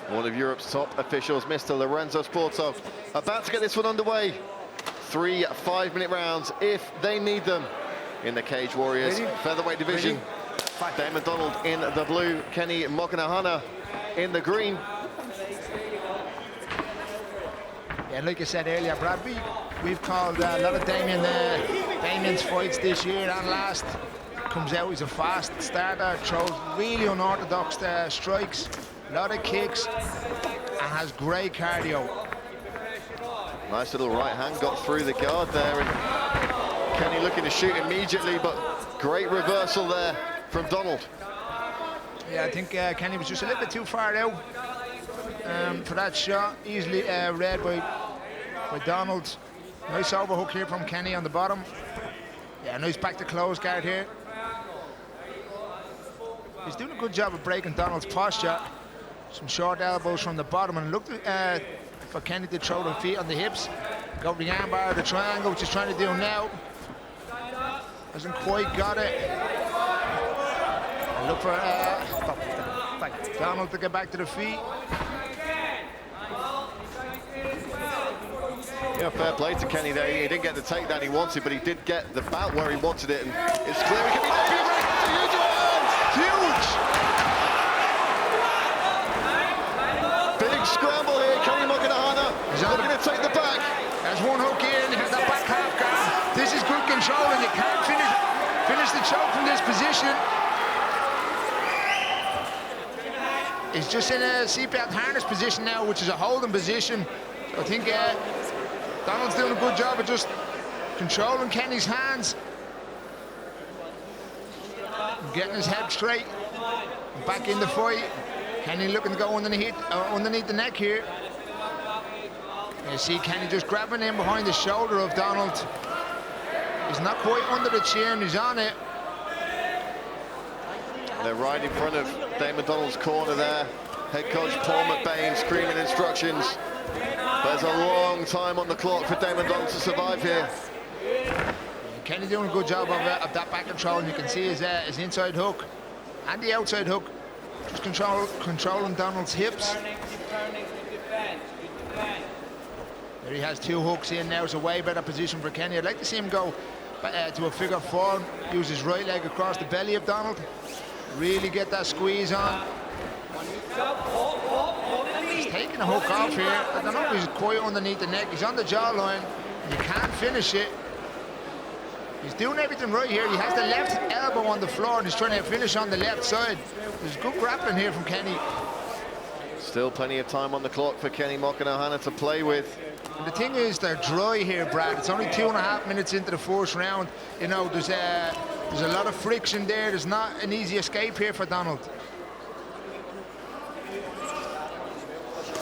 One of Europe's top officials, Mr. Lorenzo Sporto, about to get this one underway. 3 5-minute rounds if they need them in the Cage Warriors featherweight division. Damon Donald in the blue, Kenny Mokhonoana in the green. Yeah, like I said earlier, Brad, we've called a lot of Damien's fights this year and last. Comes out, he's a fast starter, throws really unorthodox strikes, a lot of kicks, and has great cardio. Nice little right hand got through the guard there, and Kenny looking to shoot immediately, but great reversal there from Donald. Yeah, I think Kenny was just a little bit too far out for that shot. Easily read by Donald. Nice overhook here from Kenny on the bottom. Yeah, nice back to close guard here. He's doing a good job of breaking Donald's posture. Some short elbows from the bottom, and look for Kenny to throw the feet on the hips. Go for the armbar, the triangle, which he's trying to do now. Hasn't quite got it. And look for Donald to get back to the feet. Yeah, fair play to Kenny there. He didn't get the takedown he wanted, but he did get the bout where he wanted it, and it's clear he can be huge! Big scramble here, Kenny Mokhonoana. He's looking to take the back. There's one hook here, and there's that back half guard. This is good control, and you can't finish the choke from this position. He's just in a seatbelt harness position now, which is a holding position. So I think Donald's doing a good job of just controlling Kenny's hands, getting his head straight, back in the fight. Kenny looking to go underneath the neck here. You see Kenny just grabbing in behind the shoulder of Donald. He's not quite under the chin, he's on it. They're right in front of Damon Donald's corner there. Head coach Paul McBain screaming instructions. There's a long time on the clock for Damon Donald to survive here. Kenny doing a good job of that back control, and you can see his inside hook and the outside hook. Just controlling Donald's hips. There he has 2 hooks in now. It's a way better position for Kenny. I'd like to see him go to a figure 4, use his right leg across the belly of Donald. Really get that squeeze on. He's taking a hook off here. I don't know if he's quite underneath the neck. He's on the jawline. You can't finish it. He's doing everything right here. He has the left elbow on the floor, and he's trying to finish on the left side. There's good grappling here from Kenny. Still plenty of time on the clock for Kenny Mokhonoana to play with. And the thing is, they're dry here, Brad. It's only 2.5 minutes into the first round. You know, there's a lot of friction there. There's not an easy escape here for Donald.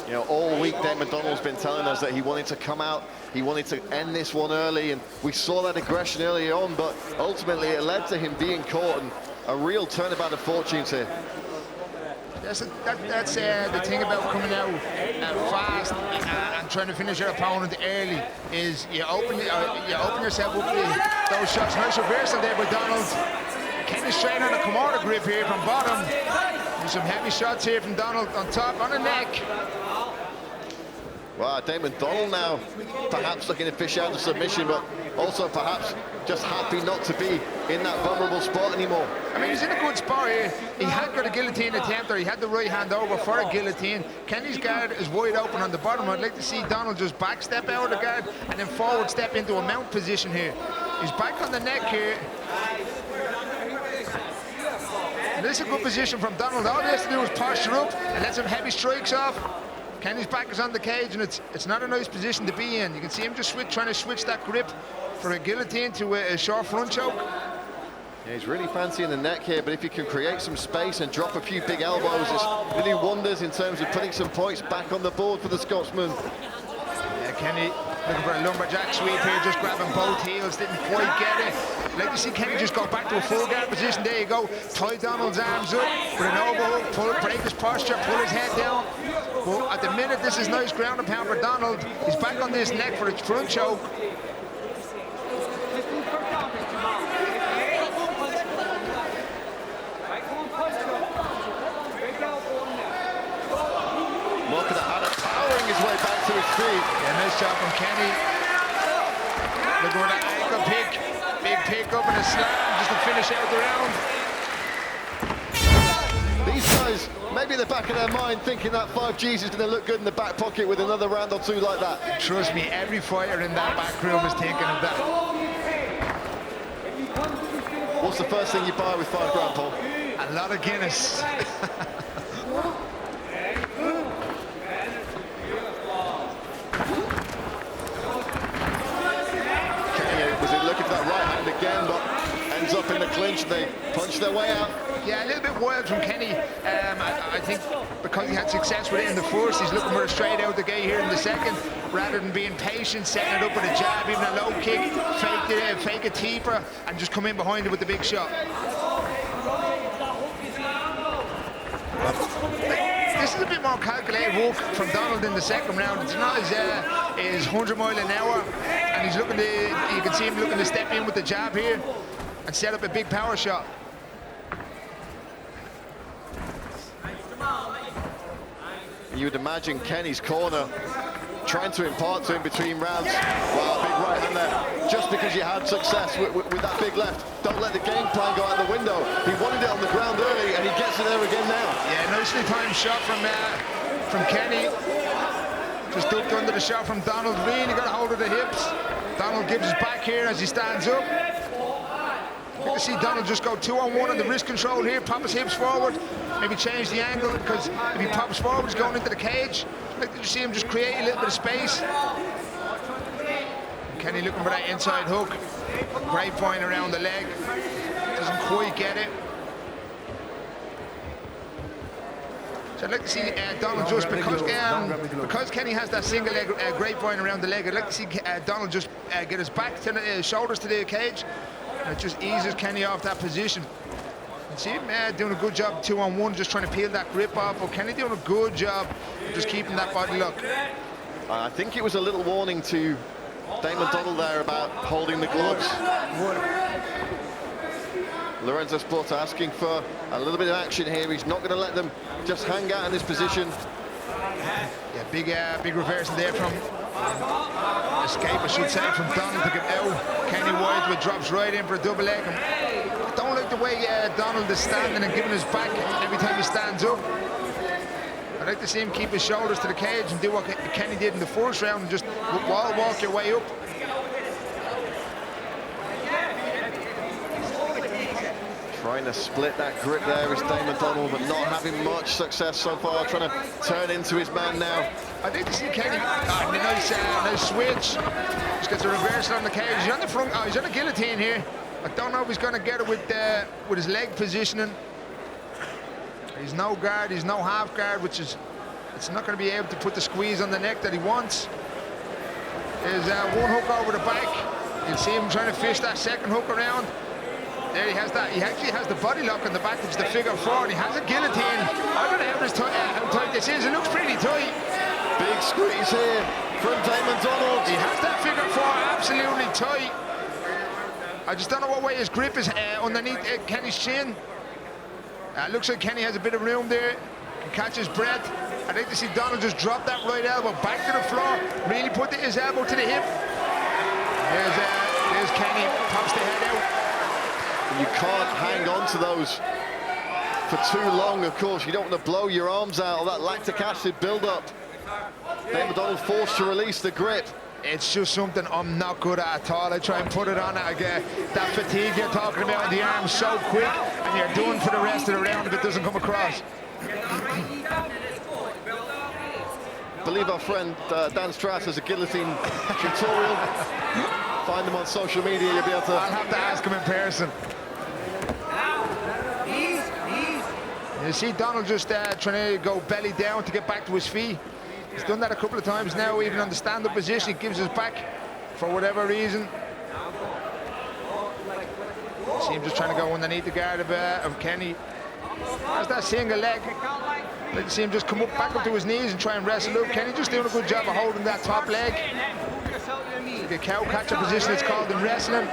You know, all week Damon Donald's been telling us that he wanted to come out, he wanted to end this one early, and we saw that aggression early on, but ultimately it led to him being caught, and a real turnabout of fortunes here. That's the thing about coming out fast and trying to finish your opponent early, is you open yourself up to those shots. Nice reversal there by Donald. Kenny's trying on a Kimura grip here from bottom. There's some heavy shots here from Donald on top, on the neck. Wow, Damon Donald now perhaps looking to fish out the submission, but also perhaps just happy not to be in that vulnerable spot anymore. I mean, he's in a good spot here. He had got a guillotine attempt, or he had the right hand over for a guillotine. Kenny's guard is wide open on the bottom. I'd like to see Donald just back step out of the guard and then forward step into a mount position here. He's back on the neck here. And this is a good position from Donald. All he has to do is posture up and let some heavy strikes off. Kenny's back is on the cage, and it's not a nice position to be in. You can see him just trying to switch that grip for a guillotine to a short front choke. Yeah, he's really fancying the neck here, but if you can create some space and drop a few big elbows, it's really wonders in terms of putting some points back on the board for the Scotsman. Yeah, Kenny looking for a lumberjack sweep here, just grabbing both heels, didn't quite get it. I'd like to see Kenny just go back to a full guard position. There you go. Tie Donald's arms up with an overhook, break his posture, pull his head down. But at the minute, this is nice ground and pound for Donald. He's back on this neck for his front choke. Mokhonoana powering his way back to his feet. Yeah, nice job from Kenny. Look at that ankle pick. Big pick up and a slam just to finish out the round. These guys, maybe in the back of their mind, thinking that 5Gs is going to look good in the back pocket with another round or two like that. Trust me, every fighter in that back room is thinking of that. What's the first thing you buy with £5 Paul? A lot of Guinness. Was it looking for that right hand again, but ends up in the clinch and they punch their way out? Yeah, a little bit wild from Kenny. I think because he had success with it in the first, he's looking for a straight out the gate here in the second, rather than being patient, setting it up with a jab, even a low kick, fake a teeper, and just come in behind it with the big shot. This is a bit more calculated work from Donald in the second round. It's not as 100 mile an hour, and he's looking to, you can see him looking to step in with the jab here and set up a big power shot. You would imagine Kenny's corner trying to impart to him between rounds. Wow, big right hand there. Just because you had success with that big left, don't let the game plan go out the window. He wanted it on the ground early, and he gets it there again now. Yeah, nicely timed shot from Kenny. Just ducked under the shot from Donald. Really got a hold of the hips. Donald gives his back here as he stands up. You can see Donald just go 2-on-1 on the wrist control here, pop his hips forward, maybe change the angle, because if he pops forward, he's going into the cage. Like you see him just create a little bit of space. Kenny looking for that inside hook. Great point around the leg. Doesn't quite get it. So I'd like to see Donald just, because Kenny has that single leg grapevine around the leg, I'd like to see Donald just get his back to the shoulders to the cage. And it just eases Kenny off that position. And see him doing a good job 2-on-1, just trying to peel that grip off. But Kenny doing a good job of just keeping that body lock. I think it was a little warning to Damon Donald there about holding the gloves. Lorenzo Sport asking for a little bit of action here. He's not going to let them just hang out in this position. Yeah, big reversal there from escape, I should say, from Donald to get out. Kenny White with drops right in for a double leg. I don't like the way Donald is standing and giving his back every time he stands up. I'd like to see him keep his shoulders to the cage and do what Kenny did in the first round and just wall walk your way up. Trying to split that grip there is Damon Donald, but not having much success so far, trying to turn into his man now. I think to see Kenny, nice switch. Just gets a reversal on the cage. He's on the front, he's on a guillotine here. I don't know if he's going to get it with his leg positioning. He's no guard, he's no half guard, which is, it's not going to be able to put the squeeze on the neck that he wants. There's one hook over the back. You'll see him trying to fish that second hook around. There he has that. He actually has the body lock on the back, which is the figure four, and he has a guillotine. I don't know how tight this is. It looks pretty tight. Big squeeze here from Damon Donald. He has that figure four absolutely tight. I just don't know what way his grip is underneath Kenny's chin. Looks like Kenny has a bit of room there. Can catch his breath. I'd like to see Donald just drop that right elbow back to the floor. Really put his elbow to the hip. There's Kenny. Pops the head out. You can't hang on to those for too long, of course. You don't want to blow your arms out, or that lactic acid build-up. Damon Donald forced to release the grip. It's just something I'm not good at all. I try and put it on it again. That fatigue you're talking about in the arms so quick, and you're done for the rest of the round if it doesn't come across. I believe our friend Dan Strass has a guillotine tutorial. Find them on social media, you'll be able to... I'll have to ask him in person. You see Donald just trying to go belly down to get back to his feet. He's done that a couple of times now, even on the stand-up position. He gives his back for whatever reason. See him just trying to go underneath the guard of Kenny. Has that single leg. Like to see him just come up back up to his knees and try and wrestle up. Kenny just doing a good job of holding that top leg. The cow catcher position it's called in wrestling.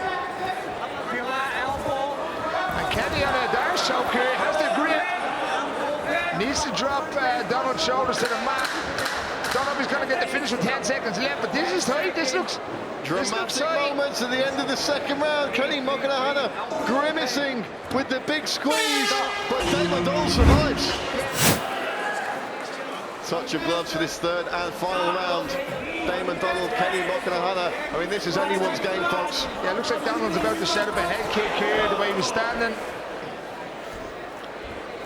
And Kenny on a Darce choke here has the grip. Needs needs to drop Donald's shoulders to the mat. Don't know if he's going to get the finish with 10 seconds left, but this is tight. This looks dramatic moments at the end of the second round. Kenny Mokhonoana grimacing with the big squeeze, but Damon Donald survives. Touch of gloves for this third and final round. Damon Donald, Kenny Mokhonoana. I mean, this is anyone's game, folks. Yeah, it looks like Donald's about to set up a head kick here, the way he was standing.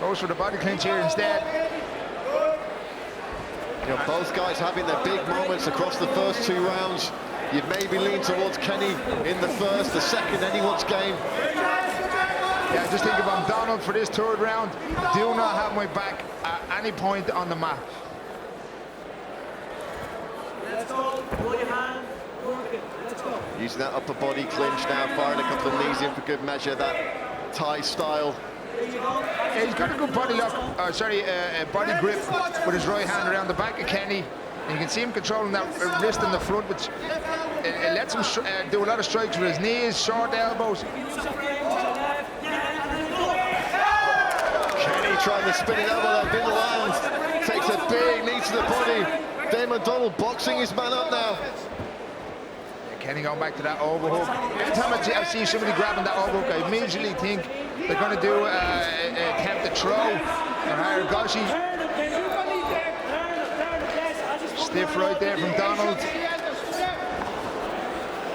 Goes for the body clinch here instead. You know, both guys having their big moments across the first 2 rounds. You'd maybe lean towards Kenny in the first, the second, anyone's game. Yeah, just think if I'm Donald for this third round, do not have my back at any point on the mat. Let's go. Pull your hand. Work it. Let's go. Using that upper body clinch now, firing a couple of knees in for good measure, that Thai style. Yeah, he's got a good body lock, body grip with his right hand around the back of Kenny. And you can see him controlling that wrist in the front, which it lets him do a lot of strikes with his knees, short elbows. Kenny trying to spin it elbow, that didn't land. Takes a big knee to the body. Damon Donald boxing his man up now. Kenny going back to that overhook. Every time I see somebody grabbing that overhook, I immediately think they're going to do attempt to throw or Haragoshi. Stiff right there from Donald.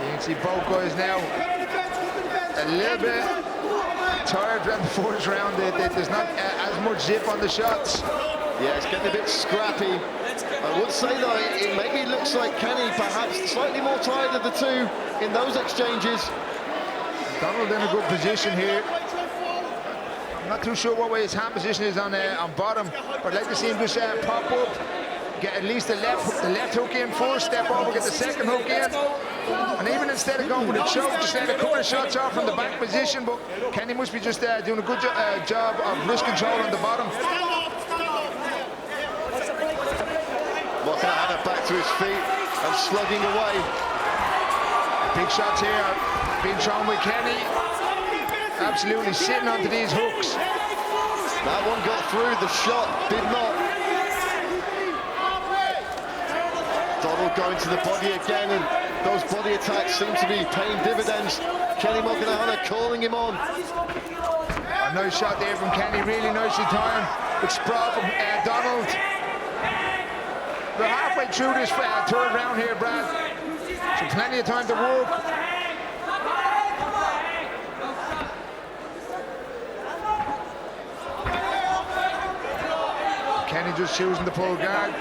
You can see both guys now a little bit tired around the fourth round. There's not as much zip on the shots. Yeah, it's getting a bit scrappy. I would say though, it maybe looks like Kenny perhaps slightly more tired of the two in those exchanges. Donald in a good position here. I'm not too sure what way his hand position is on bottom, but I'd like to see him just pop up, get at least the left hook in first, step over, get the second hook in, and even instead of going with a choke, just let a couple of shots off from the back position. But Kenny must be just doing a good job of wrist control on the bottom. Mokhonoana back to his feet and slugging away. Big shots here being thrown with Kenny. Absolutely sitting onto these hooks. That one got through, the shot did not. Donald going to the body again, and those body attacks seem to be paying dividends. Kenny Mokhonoana calling him on. A nice shot there from Kenny, really nicely timed. Good sprawl from Donald. We're halfway through this third round here, Brad. So plenty of time to work. Kenny just choosing to pull guard.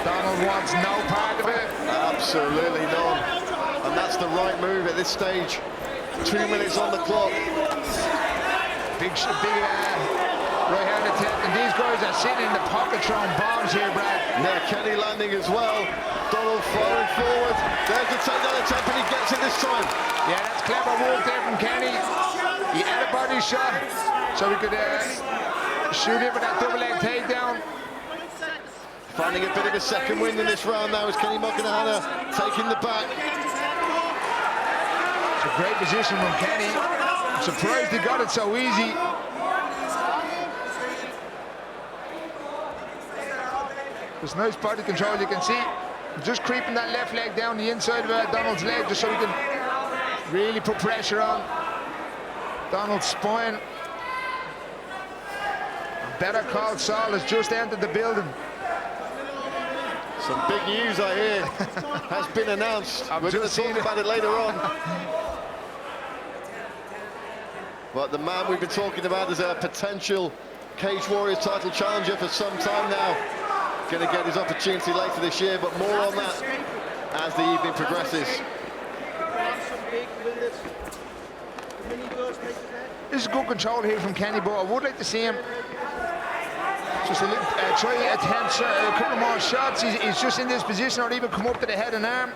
Donald wants no part of it. Absolutely none. And that's the right move at this stage. 2 minutes on the clock. Big right-hand attempt, and these guys are sitting in the pocket throwing bombs here, Brad. Now Kenny landing as well. Donald firing forward. There's the takedown attempt, and he gets it this time. Yeah, that's clever work there from Kenny. He had a body shot, so he could shoot it with that double leg takedown. Finding a bit of a second wind in this round now as Kenny Mokhonoana taking the back. It's a great position from Kenny. I'm surprised he got it so easy. There's nice body control, you can see. Just creeping that left leg down the inside of Donald's leg just so he can really put pressure on Donald's spine. Better Call Saul has just entered the building. Some big news, I hear, has been announced. We're going to talk about it later on. But the man we've been talking about is a potential Cage Warriors title challenger for some time now. Going to get his opportunity later this year, but more on that as the evening progresses. This is good control here from Kenny, but I would like to see him just try attempt a couple more shots. He's just in this position, or even come up to the head and arm.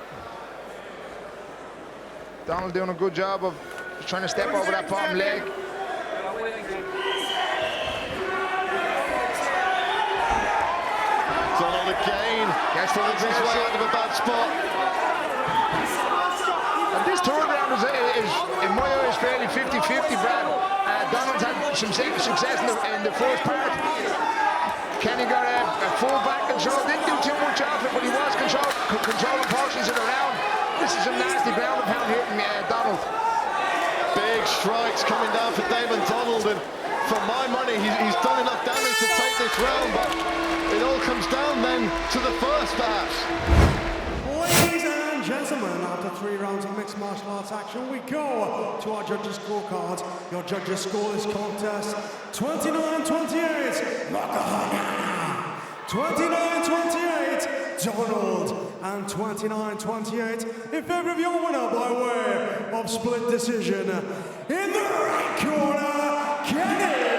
Donald doing a good job of just trying to step over that bottom leg. Donald again gets his way out of a bad spot. And this third round is in my eyes, fairly 50-50, Brad. Donald's had some success in the first part. Kenny got a full back control, didn't do too much of it, but he was controlling portions of the round. This is a nasty ground and pound here from Donald. Big strikes coming down for Damon Donald, and for my money, he's done enough damage to take this round, but it all comes down then to the first, perhaps. Ladies and gentlemen, after 3 rounds of mixed martial arts action, we go to our judges' scorecards. Your judges score this contest 29-28, Mokhonoana, 29-28, Donald, and 29-28 in favor of your winner by way of split decision. In the right corner, Kenny.